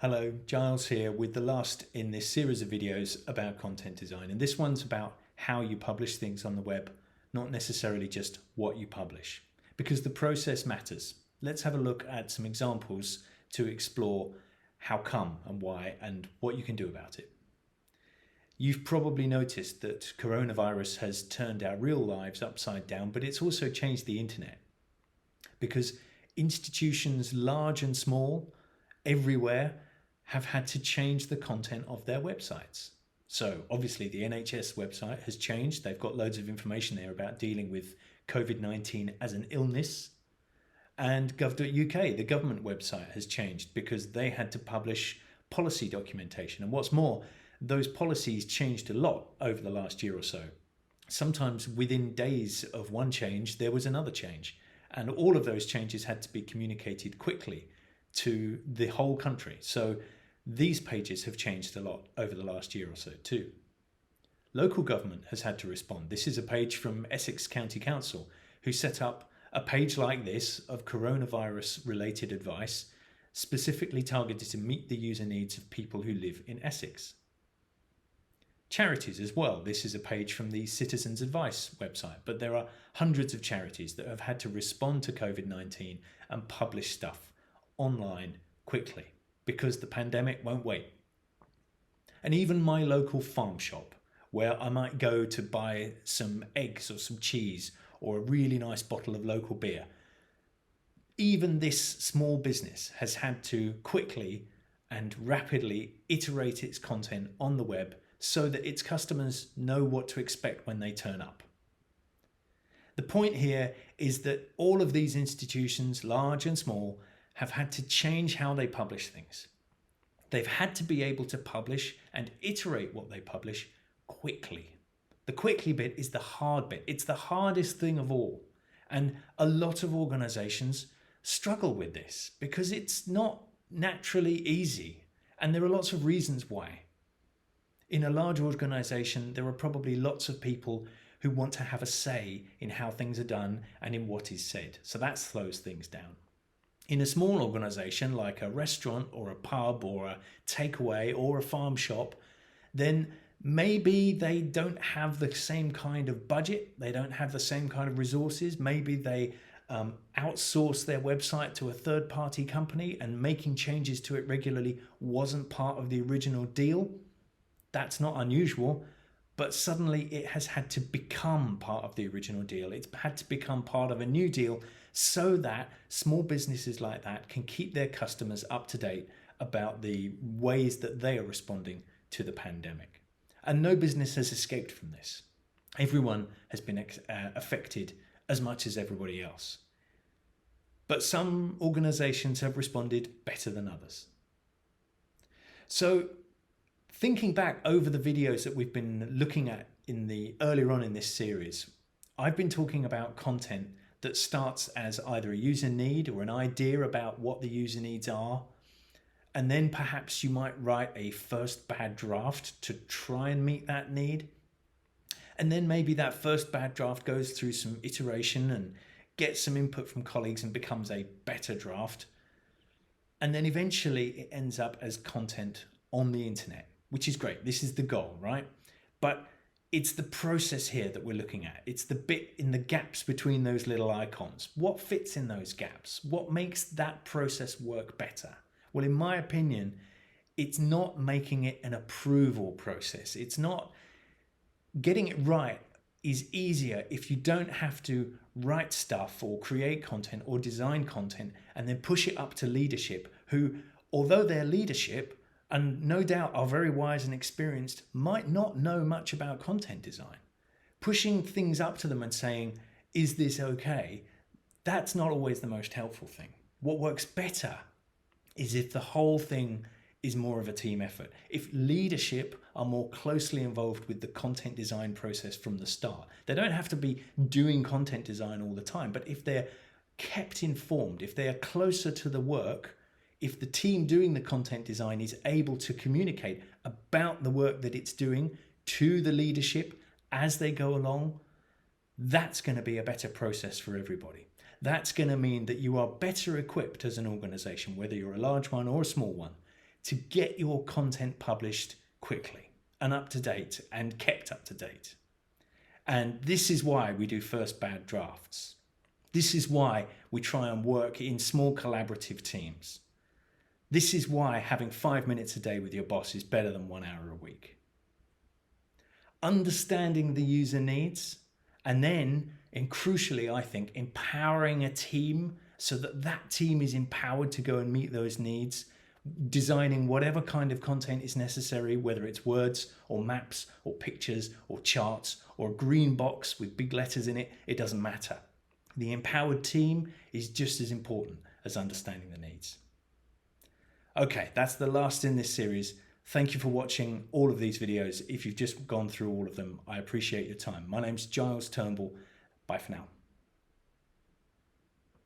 Hello, Giles here with the last in this series of videos about content design. And this one's about how you publish things on the web, not necessarily just what you publish, because the process matters. Let's have a look at some examples to explore how come and why and what you can do about it. You've probably noticed that coronavirus has turned our real lives upside down, but it's also changed the internet, because institutions large and small everywhere have had to change the content of their websites. So obviously the NHS website has changed. They've got loads of information there about dealing with COVID-19 as an illness. And gov.uk, the government website, has changed because they had to publish policy documentation. And what's more, those policies changed a lot over the last year or so. Sometimes within days of one change, there was another change. And all of those changes had to be communicated quickly to the whole country. So these pages have changed a lot over the last year or so too. Local government has had to respond. This is a page from Essex County Council, who set up a page like this of coronavirus related advice, specifically targeted to meet the user needs of people who live in Essex. Charities as well. This is a page from the Citizens Advice website, but there are hundreds of charities that have had to respond to COVID-19 and publish stuff online quickly because the pandemic won't wait. And even my local farm shop, where I might go to buy some eggs or some cheese or a really nice bottle of local beer, even this small business has had to quickly and rapidly iterate its content on the web so that its customers know what to expect when they turn up. The point here is that all of these institutions, large and small, have had to change how they publish things. They've had to be able to publish and iterate what they publish quickly. The quickly bit is the hard bit. It's the hardest thing of all. And a lot of organizations struggle with this because it's not naturally easy. And there are lots of reasons why. In a large organization, there are probably lots of people who want to have a say in how things are done and in what is said. So that slows things down. In a small organization like a restaurant or a pub or a takeaway or a farm shop, then maybe they don't have the same kind of budget. They don't have the same kind of resources. Maybe they outsource their website to a third-party company and making changes to it regularly wasn't part of the original deal. That's not unusual, but suddenly it has had to become part of the original deal. It's had to become part of a new deal so that small businesses like that can keep their customers up to date about the ways that they are responding to the pandemic. And no business has escaped from this. Everyone has been affected as much as everybody else. But some organizations have responded better than others. So thinking back over the videos that we've been looking at earlier on in this series, I've been talking about content that starts as either a user need or an idea about what the user needs are. And then perhaps you might write a first bad draft to try and meet that need. And then maybe that first bad draft goes through some iteration and gets some input from colleagues and becomes a better draft. And then eventually it ends up as content on the internet, which is great. This is the goal, right? But it's the process here that we're looking at. It's the bit in the gaps between those little icons. What fits in those gaps? What makes that process work better? Well, in my opinion, it's not making it an approval process. It's not getting it right is easier if you don't have to write stuff or create content or design content and then push it up to leadership who, although they're leadership, and no doubt are very wise and experienced, might not know much about content design. Pushing things up to them and saying, is this okay? That's not always the most helpful thing. What works better is if the whole thing is more of a team effort. If leadership are more closely involved with the content design process from the start. They don't have to be doing content design all the time, but if they're kept informed, if they are closer to the work, if the team doing the content design is able to communicate about the work that it's doing to the leadership as they go along, that's going to be a better process for everybody. That's going to mean that you are better equipped as an organization, whether you're a large one or a small one, to get your content published quickly and up to date and kept up to date. And this is why we do first bad drafts. This is why we try and work in small collaborative teams. This is why having 5 minutes a day with your boss is better than 1 hour a week. Understanding the user needs, and then, and crucially, I think, empowering a team so that that team is empowered to go and meet those needs, designing whatever kind of content is necessary, whether it's words or maps or pictures or charts or a green box with big letters in it, it doesn't matter. The empowered team is just as important as understanding the needs. Okay, that's the last in this series. Thank you for watching all of these videos. If you've just gone through all of them, I appreciate your time. My name's Giles Turnbull. Bye for now.